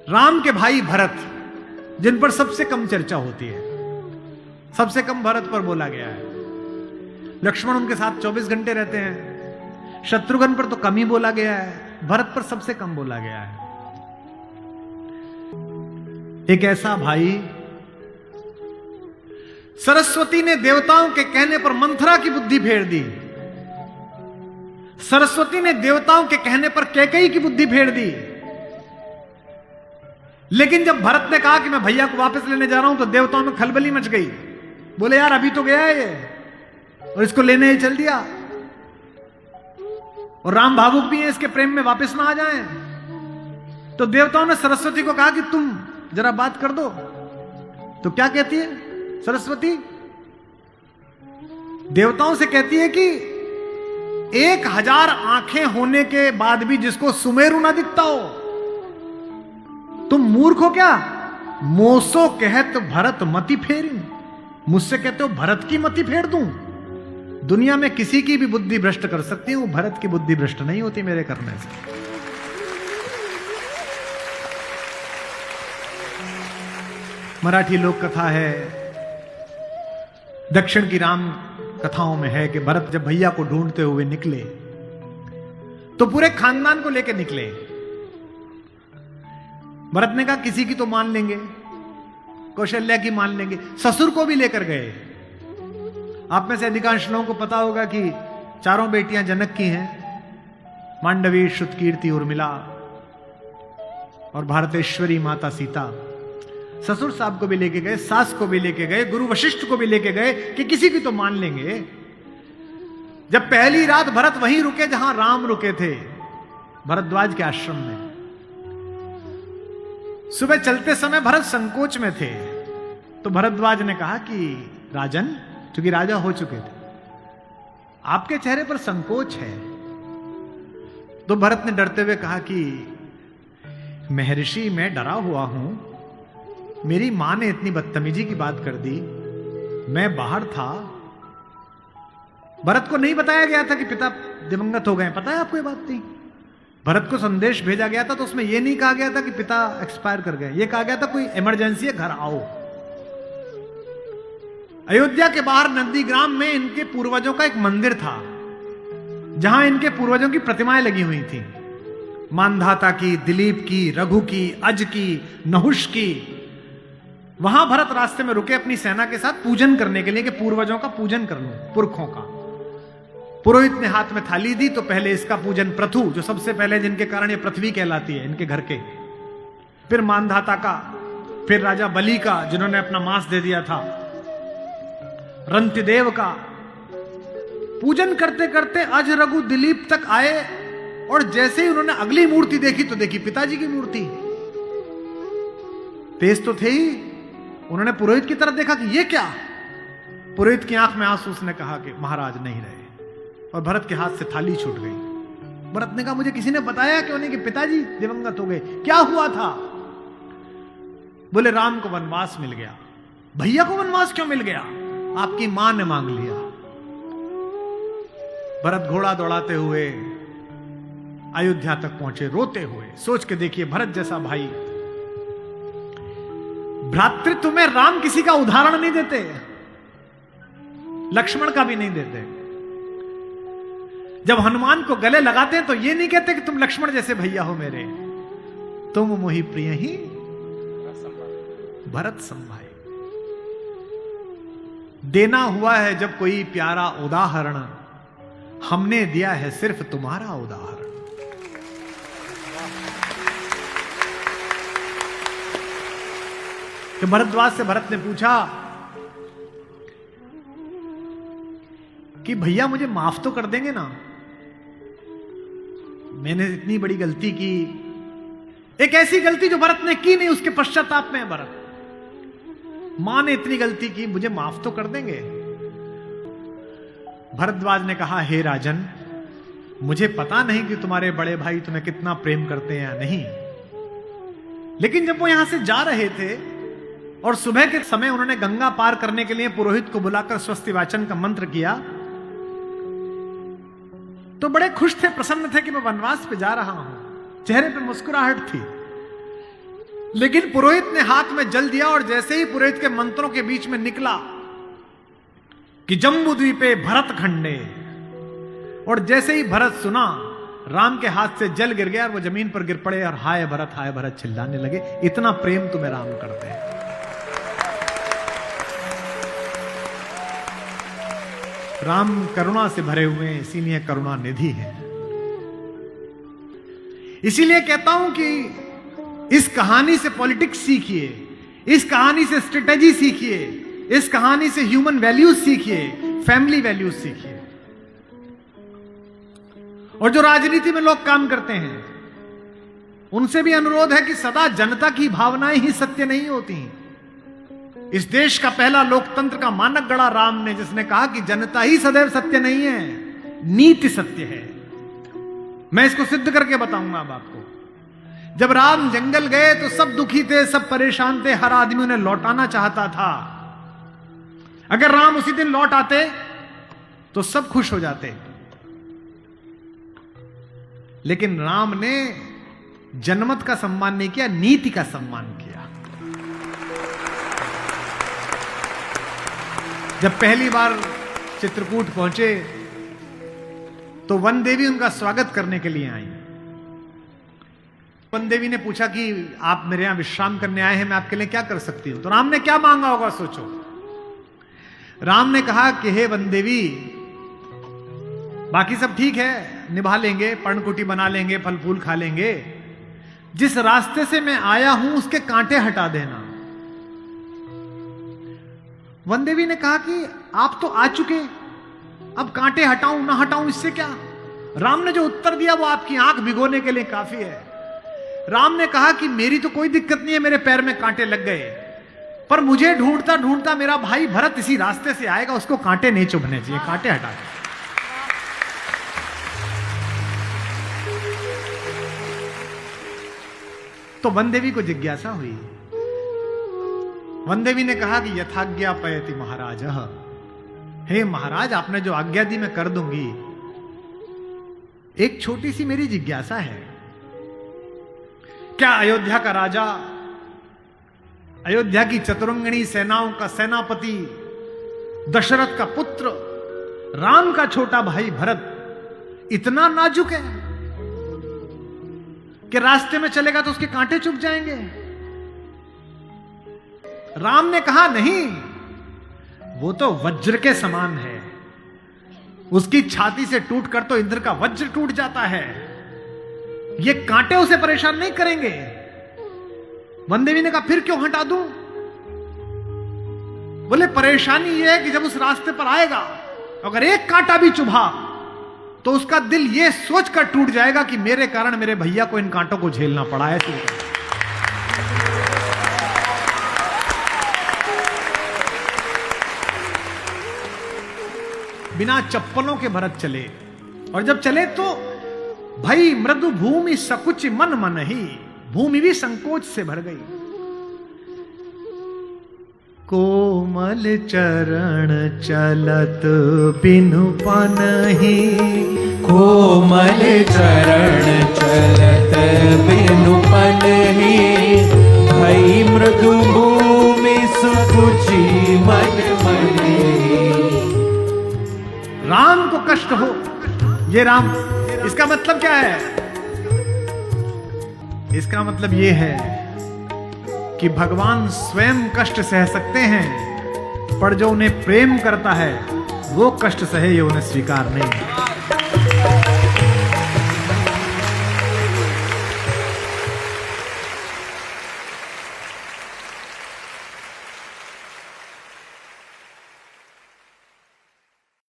राम के भाई भरत, जिन पर सबसे कम चर्चा होती है, सबसे कम भरत पर बोला गया है। लक्ष्मण उनके साथ 24 घंटे रहते हैं। शत्रुघ्न पर तो कम ही बोला गया है, भरत पर सबसे कम बोला गया है। एक ऐसा भाई, सरस्वती ने देवताओं के कहने पर मंथरा की बुद्धि फेर दी। सरस्वती ने देवताओं के कहने पर कैकेयी की बुद्धि फेर दी। लेकिन जब भरत ने कहा कि मैं भैया को वापस लेने जा रहा हूं, तो देवताओं में खलबली मच गई। बोले यार अभी तो गया है ये, और इसको लेने ही चल दिया, और राम भावुक भी है, इसके प्रेम में वापस ना आ जाएं। तो देवताओं ने सरस्वती को कहा कि तुम जरा बात कर दो। तो क्या कहती है सरस्वती? देवताओं से कहती है कि 1000 आंखें होने के बाद भी जिसको सुमेरु ना दिखता हो, तुम मूर्ख हो क्या? मोसो कहत भरत मति फेरी, मुझसे कहते हो भरत की मति फेर दूं? दुनिया में किसी की भी बुद्धि भ्रष्ट कर सकती हूं, भरत की बुद्धि भ्रष्ट नहीं होती मेरे करने से। मराठी लोक कथा है, दक्षिण की राम कथाओं में है कि भरत जब भैया को ढूंढते हुए निकले तो पूरे खानदान को लेकर निकले। भरत ने कहा किसी की तो मान लेंगे, कौशल्या की मान लेंगे, ससुर को भी लेकर गए। आप में से अधिकांश लोगों को पता होगा कि 4 बेटियां जनक की हैं, मांडवी, श्रुतकीर्ति, उर्मिला और भारतेश्वरी माता सीता। ससुर साहब को भी लेके गए, सास को भी लेके गए, गुरु वशिष्ठ को भी लेके गए कि किसी की तो मान लेंगे। जब पहली रात भरत वहीं रुके जहां राम रुके थे, भरद्वाज के आश्रम में। सुबह चलते समय भरत संकोच में थे, तो भरद्वाज ने कहा कि राजन, क्योंकि राजा हो चुके थे, आपके चेहरे पर संकोच है। तो भरत ने डरते हुए कहा कि महर्षि मैं डरा हुआ हूं, मेरी मां ने इतनी बदतमीजी की बात कर दी, मैं बाहर था। भरत को नहीं बताया गया था कि पिता दिवंगत हो गए, पता है आपको ये बात नहीं? भरत को संदेश भेजा गया था तो उसमें यह नहीं कहा गया था कि पिता एक्सपायर कर गए, यह कहा गया था कोई इमरजेंसी है, घर आओ। अयोध्या के बाहर नंदीग्राम में इनके पूर्वजों का एक मंदिर था, जहां इनके पूर्वजों की प्रतिमाएं लगी हुई थी, मानधाता की, दिलीप की, रघु की, अज की, नहुष की। वहां भरत रास्ते में रुके अपनी सेना के साथ पूजन करने के लिए कि पूर्वजों का पूजन कर लूं, पुरखों का। पुरोहित ने हाथ में थाली दी, तो पहले इसका पूजन, प्रथु जो सबसे पहले जिनके कारण ये पृथ्वी कहलाती है, इनके घर के, फिर मानधाता का, फिर राजा बलि का जिन्होंने अपना मांस दे दिया था, रंतिदेव का। पूजन करते करते अज, रघु, दिलीप तक आए, और जैसे ही उन्होंने अगली मूर्ति देखी तो देखी पिताजी की मूर्ति। तेज तो थे ही, उन्होंने पुरोहित की तरफ देखा कि ये क्या? पुरोहित की आंख में आंसू, उसने कहा कि महाराज नहीं रहे, और भरत के हाथ से थाली छूट गई। भरत ने कहा मुझे किसी ने बताया क्यों नहीं कि पिताजी दिवंगत हो गए, क्या हुआ था? बोले राम को वनवास मिल गया। भैया को वनवास क्यों मिल गया? आपकी मां ने मांग लिया। भरत घोड़ा दौड़ाते हुए अयोध्या तक पहुंचे, रोते हुए। सोच के देखिए, भरत जैसा भाई, भ्रातृत्व में राम किसी का उदाहरण नहीं देते, लक्ष्मण का भी नहीं देते। जब हनुमान को गले लगाते हैं तो ये नहीं कहते कि तुम लक्ष्मण जैसे भैया हो मेरे, तुम मोहि प्रिय ही भरत संभाई। देना हुआ है जब कोई प्यारा उदाहरण, हमने दिया है सिर्फ तुम्हारा उदाहरण। कि भरद्वाज से भरत ने पूछा कि भैया मुझे माफ तो कर देंगे ना, मैंने इतनी बड़ी गलती की, एक ऐसी गलती जो भरत ने की नहीं, उसके पश्चाताप में है भरत। मां ने इतनी गलती की, मुझे माफ तो कर देंगे? भरद्वाज ने कहा हे राजन, मुझे पता नहीं कि तुम्हारे बड़े भाई तुम्हें कितना प्रेम करते हैं या नहीं, लेकिन जब वो यहां से जा रहे थे और सुबह के समय उन्होंने गंगा पार करने के लिए पुरोहित को बुलाकर स्वस्ति वाचन का मंत्र किया, तो बड़े खुश थे, प्रसन्न थे कि मैं वनवास पे जा रहा हूं, चेहरे पे मुस्कुराहट थी। लेकिन पुरोहित ने हाथ में जल दिया और जैसे ही पुरोहित के मंत्रों के बीच में निकला कि जम्बू द्वीपे भरत खंडे, और जैसे ही भरत सुना, राम के हाथ से जल गिर गया और वो जमीन पर गिर पड़े और हाय भरत चिल्लाने लगे। इतना प्रेम तुम्हें राम करते हैं। राम करुणा से भरे हुए हैं, इसीलिए करुणा निधि है। इसीलिए कहता हूं कि इस कहानी से पॉलिटिक्स सीखिए, इस कहानी से स्ट्रेटेजी सीखिए, इस कहानी से ह्यूमन वैल्यूज सीखिए, फैमिली वैल्यूज सीखिए। और जो राजनीति में लोग काम करते हैं उनसे भी अनुरोध है कि सदा जनता की भावनाएं ही सत्य नहीं होती। इस देश का पहला लोकतंत्र का मानक गढ़ा राम ने, जिसने कहा कि जनता ही सदैव सत्य नहीं है, नीति सत्य है। मैं इसको सिद्ध करके बताऊंगा अब आपको। जब राम जंगल गए तो सब दुखी थे, सब परेशान थे, हर आदमी उन्हें लौटाना चाहता था। अगर राम उसी दिन लौट आते तो सब खुश हो जाते, लेकिन राम ने जनमत का सम्मान नहीं किया, नीति का सम्मान किया। जब पहली बार चित्रकूट पहुंचे तो वन देवी उनका स्वागत करने के लिए आई। वन देवी ने पूछा कि आप मेरे यहां विश्राम करने आए हैं, मैं आपके लिए क्या कर सकती हूं। तो राम ने क्या मांगा होगा सोचो। राम ने कहा कि हे वन देवी, बाकी सब ठीक है, निभा लेंगे, पर्णकुटी बना लेंगे, फल फूल खा लेंगे, जिस रास्ते से मैं आया हूं उसके कांटे हटा देना। वन देवी ने कहा कि आप तो आ चुके, अब कांटे हटाऊं ना हटाऊं इससे क्या। राम ने जो उत्तर दिया वो आपकी आंख भिगोने के लिए काफी है। राम ने कहा कि मेरी तो कोई दिक्कत नहीं है, मेरे पैर में कांटे लग गए, पर मुझे ढूंढता ढूंढता मेरा भाई भरत इसी रास्ते से आएगा, उसको कांटे नहीं चुभने चाहिए, कांटे हटा दे। तो वन देवी को जिज्ञासा हुई। वन देवी ने कहा कि यथाज्ञा पयति महाराज, हे महाराज आपने जो आज्ञा दी मैं कर दूंगी। एक छोटी सी मेरी जिज्ञासा है, क्या अयोध्या का राजा, अयोध्या की चतुरंगिणी सेनाओं का सेनापति, दशरथ का पुत्र, राम का छोटा भाई भरत इतना नाजुक है कि रास्ते में चलेगा तो उसके कांटे चुभ जाएंगे? राम ने कहा नहीं, वो तो वज्र के समान है, उसकी छाती से टूटकर तो इंद्र का वज्र टूट जाता है, ये कांटे उसे परेशान नहीं करेंगे। वन देवी ने कहा फिर क्यों हटा दूं? बोले परेशानी यह है कि जब उस रास्ते पर आएगा अगर एक कांटा भी चुभा तो उसका दिल यह सोचकर टूट जाएगा कि मेरे कारण मेरे भैया को इन कांटों को झेलना पड़ा है। बिना चप्पलों के भरत चले, और जब चले तो भाई मृदु भूमि सकुच मन मन ही, भूमि भी संकोच से भर गई। कोमल चरण चलत बिनु पनहि, कोमल चरण चलत बिनु पनहि, भई मृदु भूमि सुकुचि मन मनि। राम को कष्ट हो, ये राम, इसका मतलब क्या है? इसका मतलब ये है कि भगवान स्वयं कष्ट सह सकते हैं, पर जो उन्हें प्रेम करता है वो कष्ट सहे, ये उन्हें स्वीकार नहीं है।